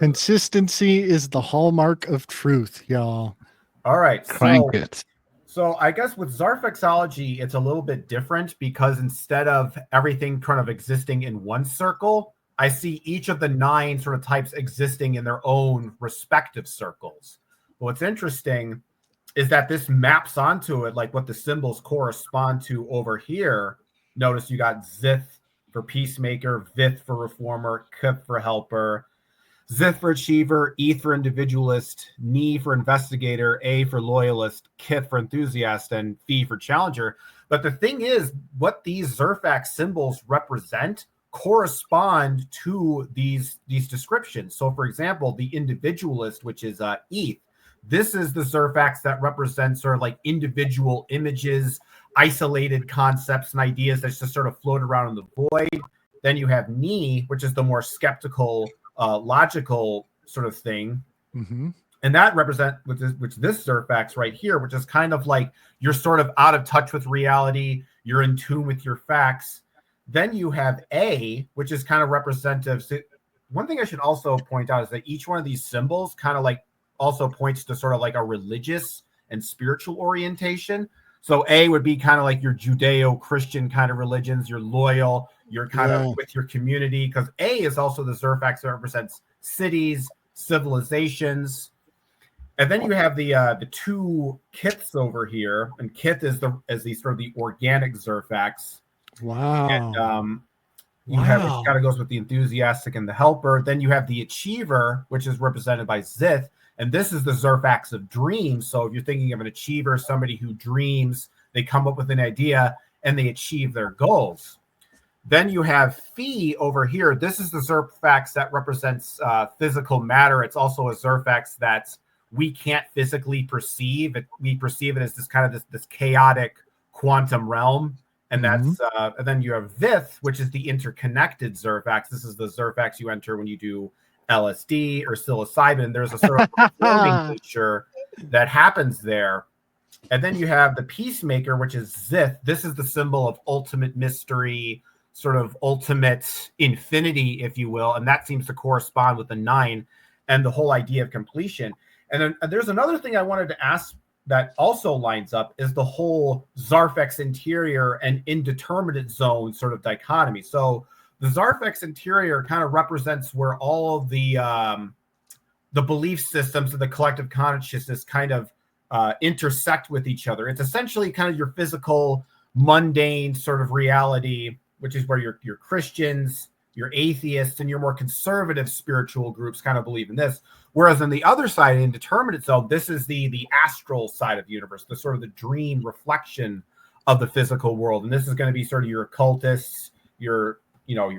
Consistency is the hallmark of truth, y'all. All right. Crank it. So I guess with Zarphexology, it's a little bit different because instead of everything kind of existing in one circle, I see each of the 9 sort of types existing in their own respective circles. But what's interesting is that this maps onto it, like what the symbols correspond to over here. Notice you got Zith for peacemaker, Vith for reformer, Kip for helper, Zith for achiever, E for individualist, Ni for investigator, A for loyalist, Kith for enthusiast, and Phi for challenger. But the thing is, what these Zirphax symbols represent correspond to these descriptions. So, for example, the individualist, which is Eth, this is the Zirphax that represents sort of like individual images, isolated concepts and ideas that just sort of float around in the void. Then you have Ni, which is the more skeptical, logical sort of thing. Mm-hmm. And that represents, which this Zirphax right here, which is kind of like you're sort of out of touch with reality, you're in tune with your facts. Then you have A, which is kind of representative. So one thing I should also point out is that each one of these symbols kind of like also points to sort of like a religious and spiritual orientation. So A would be kind of like your Judeo-Christian kind of religions, you're loyal, you're kind of with your community, because A is also the Zirphax that represents cities, civilizations. And then you have the 2 Kiths over here, and Kith is the sort of the organic Zirphax. Wow. And you have, which kind of goes with the enthusiastic and the helper. Then you have the achiever, which is represented by Zith. And this is the Zirphax of dreams. So if you're thinking of an achiever, somebody who dreams, they come up with an idea and they achieve their goals. Then you have Phi over here. This is the Zirphax that represents physical matter. It's also a Zirphax that we can't physically perceive. We perceive it as this kind of this chaotic quantum realm. And that's and then you have Vith, which is the interconnected Zirphax. This is the Zirphax you enter when you do LSD or psilocybin. There's a sort of performing nature that happens there. And then you have the peacemaker, which is Zith. This is the symbol of ultimate mystery, sort of ultimate infinity, if you will. And that seems to correspond with the 9 and the whole idea of completion. And then there's another thing I wanted to ask that also lines up is the whole Zarphex interior and indeterminate zone sort of dichotomy. So the Zarphex interior kind of represents where all of the belief systems of the collective consciousness kind of intersect with each other. It's essentially kind of your physical, mundane sort of reality, which is where your Christians, your atheists, and your more conservative spiritual groups kind of believe in this. Whereas on the other side, indeterminate zone, this is the astral side of the universe, the sort of the dream reflection of the physical world. And this is going to be sort of your occultists, your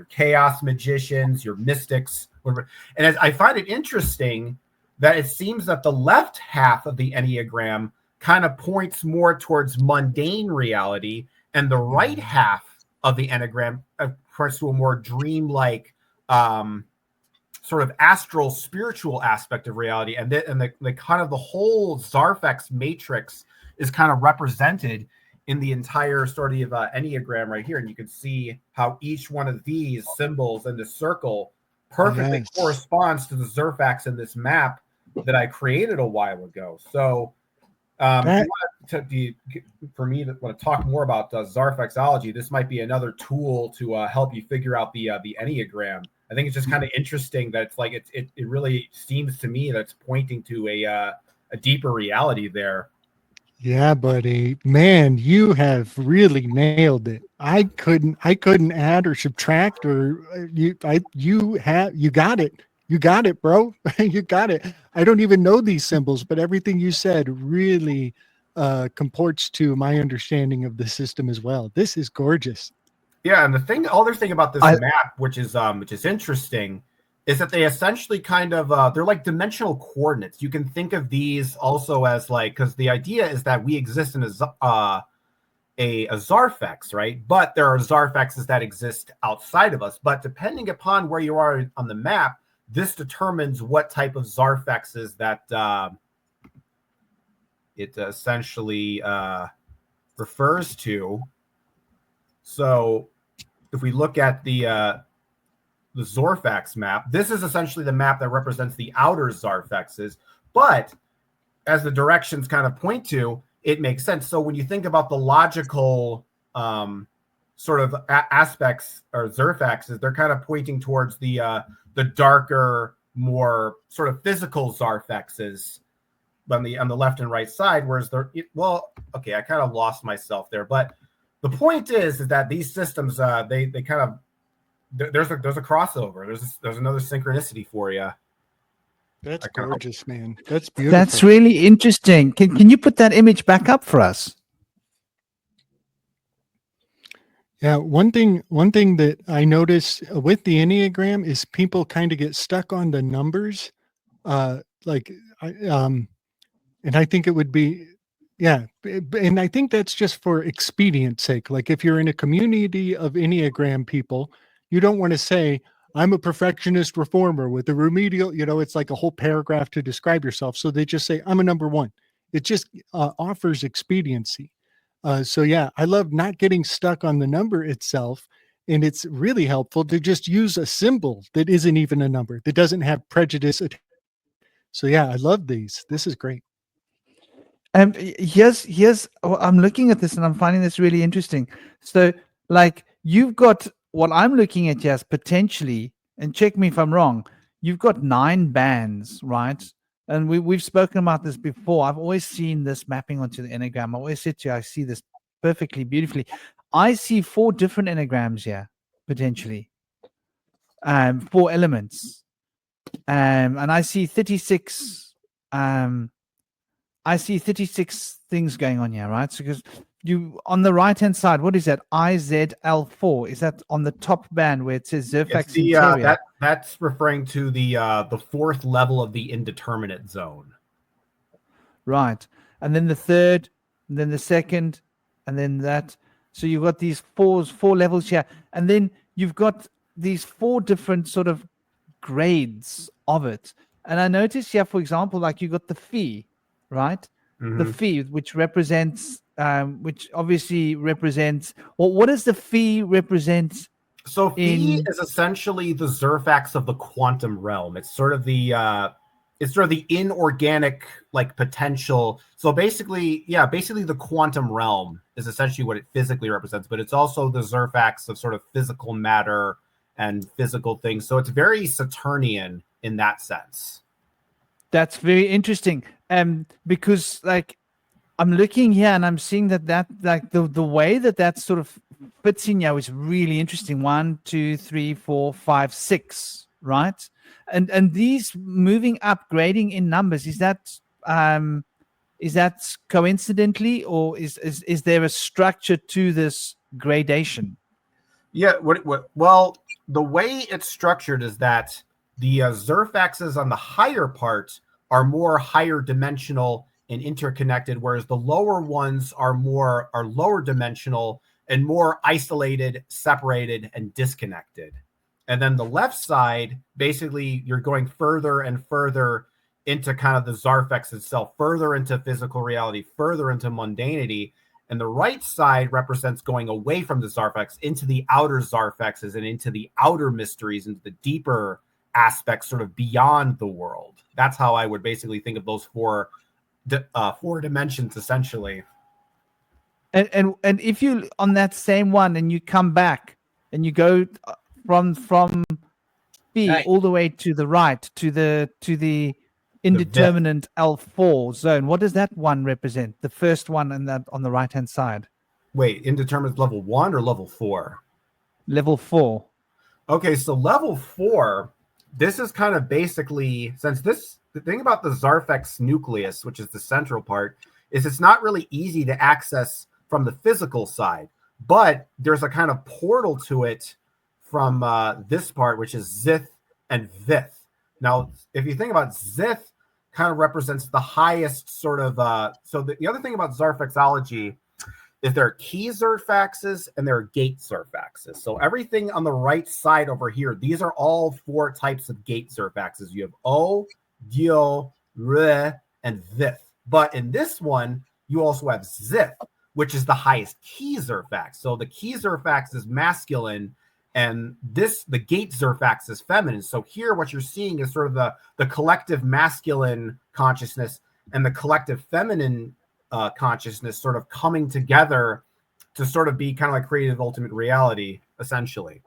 chaos magicians, your mystics. And as I find it interesting that it seems that the left half of the Enneagram kind of points more towards mundane reality, and the right half of the Enneagram points to a more dreamlike, sort of astral, spiritual aspect of reality. And the kind of the whole Zarphex matrix is kind of represented in the entire sort of Enneagram right here. And you can see how each one of these symbols in the circle perfectly corresponds to the Zirphax in this map that I created a while ago. So for me to want to talk more about Zarphexology, this might be another tool to help you figure out the Enneagram. I think it's just kind of interesting that it's like it really seems to me that it's pointing to a deeper reality there. Yeah, buddy. Man, you have really nailed it. I couldn't add or subtract or you got it. You got it, bro. You got it. I don't even know these symbols, but everything you said really comports to my understanding of the system as well. This is gorgeous. Yeah, and the other thing about this map, which is interesting, is that they essentially kind of they're like dimensional coordinates. You can think of these also as like, because the idea is that we exist in a Zarphex, right? But there are Zarphexes that exist outside of us. But depending upon where you are on the map, this determines what type of Zarphexes that it essentially refers to. So if we look at the the Zirphax map. This is essentially the map that represents the outer Zarphexes, but as the directions kind of point to, it makes sense. So when you think about the logical sort of aspects or Zirphaxes, they're kind of pointing towards the darker, more sort of physical Zarphexes on the left and right side. Whereas I kind of lost myself there, but the point is that these systems they kind of there's a crossover. There's another synchronicity for you. That's gorgeous, man. That's beautiful. That's really interesting. Can you put that image back up for us? Yeah, one thing that I notice with the Enneagram is people kind of get stuck on the numbers. And I think it would be, yeah, and I think that's just for expedience sake. Like if you're in a community of Enneagram people, you don't want to say, I'm a perfectionist reformer with a remedial, it's like a whole paragraph to describe yourself. So they just say, I'm a number one. It just offers expediency. So yeah, I love not getting stuck on the number itself. And it's really helpful to just use a symbol that isn't even a number, that doesn't have prejudice. So yeah, I love these. This is great. Here's I'm looking at this and I'm finding this really interesting. So like you've got what I'm looking at here is potentially, and check me if I'm wrong, you've got 9 bands, right? And we've spoken about this before. I've always seen this mapping onto the Enneagram. I always said to you, I see this perfectly, beautifully. I see 4 different Enneagrams here, potentially. 4 elements. And I see 36 things going on here, right? So because you on the right hand side, what is that? IZL4. Is that on the top band where it says Zirphax interior? That's referring to the 4th level of the indeterminate zone. Right. And then the 3rd, and then the 2nd, and then that. So you've got these 4 levels here. And then you've got these 4 different sort of grades of it. And I noticed here, for example, like you got the fee, right? Mm-hmm. The fee, which represents, which obviously represents, well, what does the fee represent? So fee is essentially the Zirphax of the quantum realm. It's sort of the inorganic like potential. So basically the quantum realm is essentially what it physically represents, but it's also the Zirphax of sort of physical matter and physical things. So it's very Saturnian in that sense. That's very interesting. Because like I'm looking here and I'm seeing that like the way that sort of fits in here is really interesting. 1, 2, 3, 4, 5, 6, right? And these moving up, grading in numbers, is that coincidentally, or is there a structure to this gradation? Yeah. Well, the way it's structured is that the Zirphaxes on the higher part are more higher dimensional and interconnected, whereas the lower ones are lower dimensional and more isolated, separated, and disconnected. And then the left side, basically, you're going further and further into kind of the Zarphex itself, further into physical reality, further into mundanity. And the right side represents going away from the Zarphex into the outer Zarphexes and into the outer mysteries, into the deeper aspects sort of beyond the world. That's how I would basically think of those 4 dimensions essentially. And if you on that same one and you come back and you go from B all the way to the right to the indeterminate L4 zone, what does that one represent? The first one and that on the right hand side. Wait, indeterminate level 1 or level 4? Level 4. Okay, so level 4. This is kind of basically, the thing about the Zarphex nucleus, which is the central part, is it's not really easy to access from the physical side, but there's a kind of portal to it from this part, which is Zith and Vith. Now, if you think about Zith, kind of represents the highest sort of, so the other thing about Zarphexology is there are key Zirphaxes and there are gate Zirphaxes. So everything on the right side over here, these are all 4 types of gate Zirphaxes. You have O, Dio, Re, and Vith. But in this one, you also have Zith, which is the highest key Zirphax. So the key Zirphax is masculine, And the gate Zirphax is feminine. So here what you're seeing is sort of the collective masculine consciousness and the collective feminine consciousness sort of coming together to sort of be kind of like creative ultimate reality, essentially.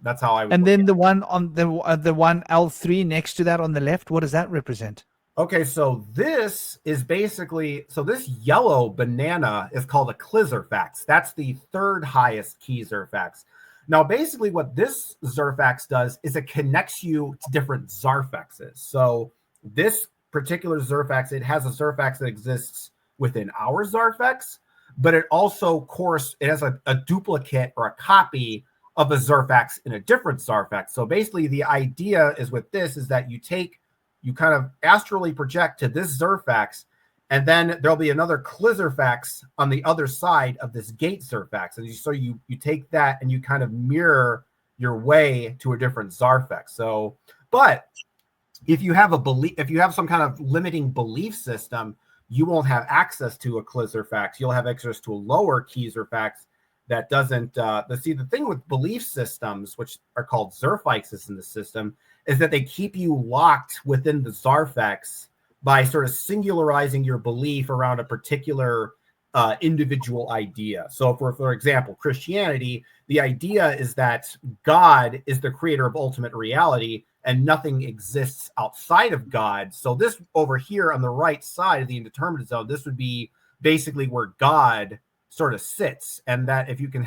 That's how I would. And then the one on the one L3 next to that on the left, what does that represent? Okay, so this is basically, so this yellow banana is called a Zirphax. That's the third highest key Zirphax. Now, basically what this Zirphax does is it connects you to different Zarphexes. So this particular Zirphax, it has a Zirphax that exists within our Zarphex, but it also, it has a duplicate or a copy of a Zirphax in a different Zarphex. So basically the idea is with this is that you kind of astrally project to this Zirphax, and then there'll be another Zirphax on the other side of this gate Zirphax. And so you take that and you kind of mirror your way to a different Zarphex. So, but if you have some kind of limiting belief system, you won't have access to a Zirphax. You'll have access to a lower key Zirphax that doesn't, the thing with belief systems, which are called Zirphaxes in the system, is that they keep you locked within the Zarphex by sort of singularizing your belief around a particular individual idea. So for example, Christianity, the idea is that God is the creator of ultimate reality and nothing exists outside of God. So this over here on the right side of the indeterminate zone, this would be basically where God sort of sits. And that if you can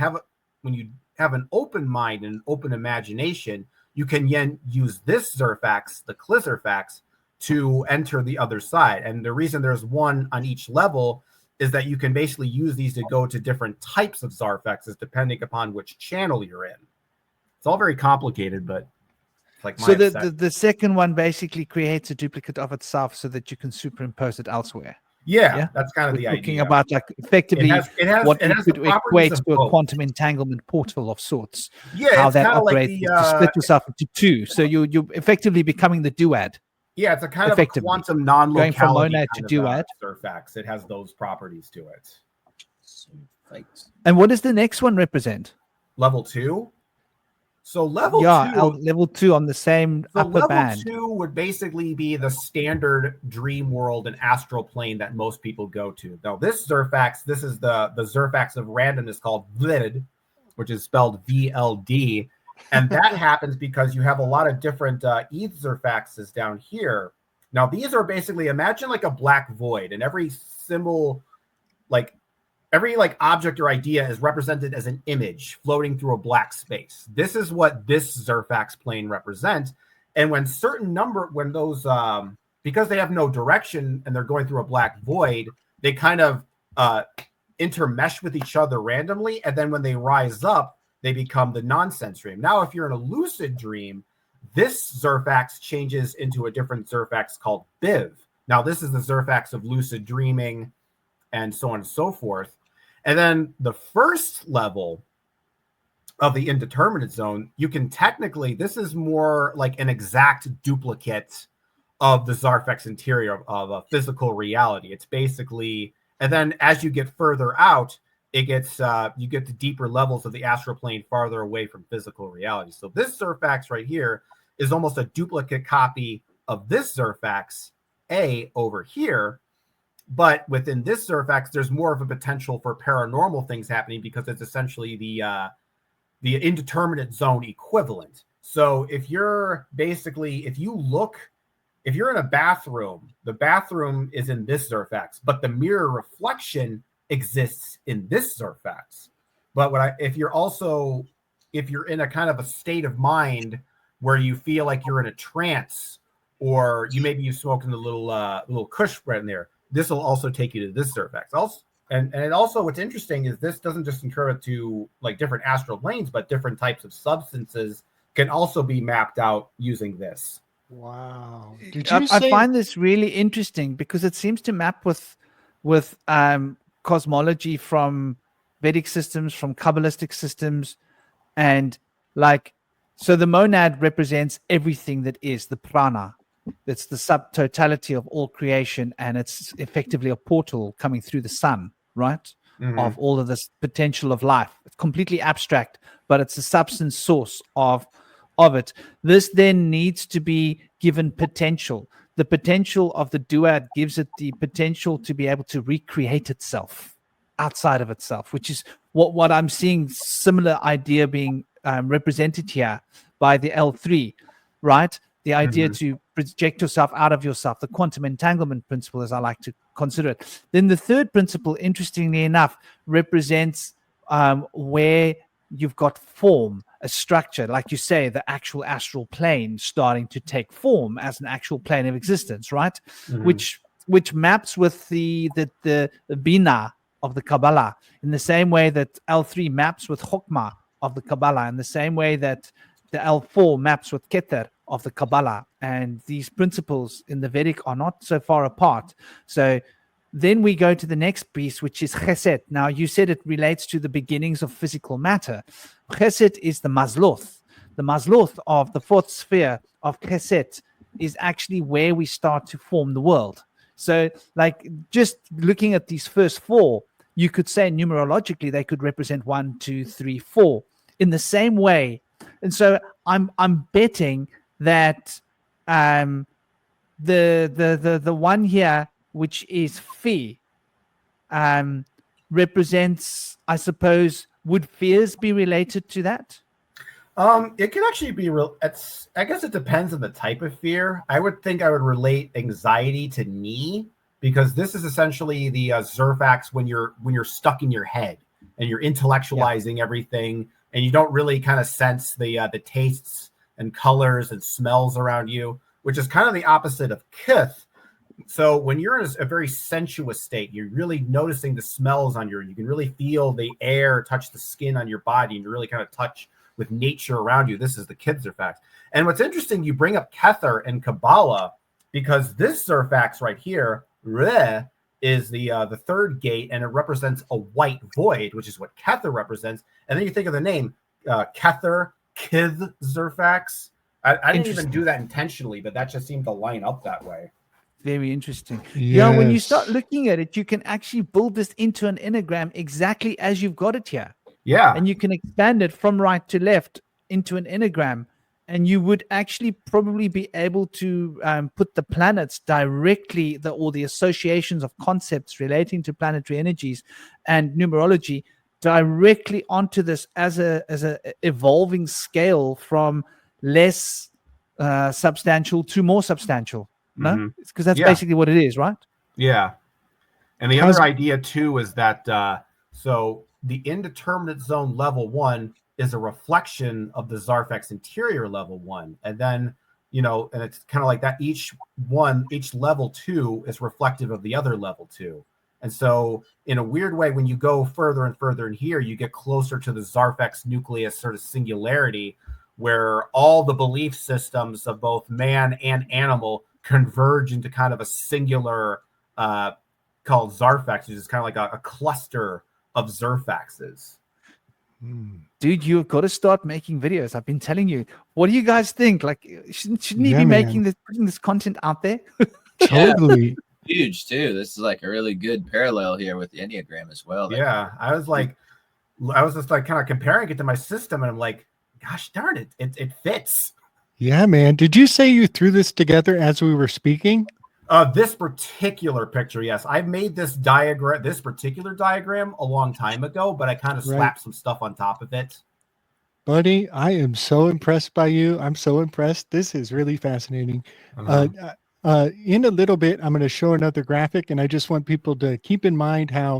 when you have an open mind and an open imagination, you can then use this Zirphax, the Zirphax, to enter the other side. And the reason there's one on each level is that you can basically use these to go to different types of Zarphexes depending upon which channel you're in. It's all very complicated, but it's like so the second one basically creates a duplicate of itself so that you can superimpose it elsewhere. Yeah, that's kind of We're the talking idea. about like effectively what it has could the properties equate of to a both. quantum entanglement portal of sorts. Yeah, how it's that kind of like operates to split yourself into two. So you're effectively becoming the duad. Yeah, it's a kind of a quantum non-locality going from monad to kind duad. of Zirphax. It has those properties to it. And what does the next one represent? Level 2. So level 2, level 2 on the same upper band. Level 2 would basically be the standard dream world and astral plane that most people go to. Now, this Zirphax, this is the Zirphax of randomness called VLD, which is spelled VLD. And that happens because you have a lot of different ETH Zirphaxes down here. Now, these are basically, imagine like a black void, and every symbol, every object or idea is represented as an image floating through a black space. This is what this Zirphax plane represents. And when those, because they have no direction and they're going through a black void, they kind of intermesh with each other randomly. And then when they rise up, they become the nonsense dream. Now, if you're in a lucid dream, this Zirphax changes into a different Zirphax called Biv. Now, this is the Zirphax of lucid dreaming and so on and so forth. And then the first level of the indeterminate zone, you can technically, this is more like an exact duplicate of the Zarphex interior of a physical reality. It's basically, and then as you get further out, it gets, you get to deeper levels of the astral plane farther away from physical reality. So this Zirphax right here is almost a duplicate copy of this Zirphax A over here. But within this Zirphax, there's more of a potential for paranormal things happening because it's essentially the indeterminate zone equivalent. So if you're basically, if you're in a bathroom, the bathroom is in this Zirphax, but the mirror reflection exists in this Zirphax. But if you're in a kind of a state of mind where you feel like you're in a trance, or you're smoking a little kush right in there, this will also take you to this Zirphax. Also, and it also, what's interesting is this doesn't just incur it to different astral planes, but different types of substances can also be mapped out using this. Wow. I find this really interesting because it seems to map with cosmology from Vedic systems, from Kabbalistic systems, and so the monad represents everything that is the prana. It's the subtotality of all creation, and it's effectively a portal coming through the sun, right? of all of this potential of life. It's completely abstract, but it's a substance source of it. This then needs to be given potential. The potential of the duad gives it the potential to be able to recreate itself outside of itself, which is what I'm seeing similar idea being represented here by the L3, right? The idea to project yourself out of yourself, the quantum entanglement principle, as I like to consider it. Then the third principle, interestingly enough, represents where you've got form, a structure, like you say, the actual astral plane starting to take form as an actual plane of existence, right? Which maps with the Bina of the Kabbalah in the same way that L3 maps with Chokmah of the Kabbalah, in the same way that the L4 maps with Keter of the Kabbalah. And these principles in the Vedic are not so far apart. So then we go to the next piece, which is Chesed. Now, you said it relates to the beginnings of physical matter. Chesed is the Mazloth. The Mazloth of the fourth sphere of Chesed is actually where we start to form the world. So, like, just looking at these first four, you could say numerologically they could represent 1, 2, 3, 4 in the same way. And so I'm betting that the one here, which is Phi, represents, I suppose, would fears be related to that? It can actually be real. I guess it depends on the type of fear. I would think I would relate anxiety to knee, because this is essentially the Zirphax when you're stuck in your head and you're intellectualizing everything, and you don't really kind of sense the tastes and colors and smells around you, which is kind of the opposite of Kith. So when you're in a very sensuous state, you're really noticing the smells on you can really feel the air touch the skin on your body, and you really kind of touch with nature around you. This is the Kith Zirphax. And what's interesting, you bring up Kether and Kabbalah, because this Zirphax right here, Re, is the third gate, and it represents a white void, which is what Kether represents. And then you think of the name Kether, Kith Zirphax. I didn't even do that intentionally, but that just seemed to line up that way. Very interesting. Yes. Yeah, when you start looking at it, you can actually build this into an Enneagram exactly as you've got it here. Yeah. And you can expand it from right to left into an Enneagram. And you would actually probably be able to put the planets directly, or the associations of concepts relating to planetary energies and numerology directly onto this as a evolving scale from less substantial to more substantial. No, because that's basically what it is, right? Yeah. And the other idea too is that so the indeterminate zone level 1 is a reflection of the Zarphex interior level 1, and then and it's kind of like that. Each level 2 is reflective of the other level 2, and so in a weird way, when you go further and further in here, you get closer to the Zarphex nucleus sort of singularity, where all the belief systems of both man and animal converge into kind of a singular called Zarphex, which is kind of like a cluster of Zirphaxes. Dude, you've got to start making videos. I've been telling you. What do you guys think? Like, shouldn't he be putting this content out there? Totally. Huge too. This is like a really good parallel here with the Enneagram as well. Yeah, I was just like kind of comparing it to my system, and I'm like, gosh darn it, it fits. Yeah, man. Did you say you threw this together as we were speaking? This particular picture, yes. I made this particular diagram a long time ago, but I kind of slapped some stuff on top of it. Buddy, I am so impressed by you. I'm so impressed. This is really fascinating. In a little bit, I'm going to show another graphic, and I just want people to keep in mind how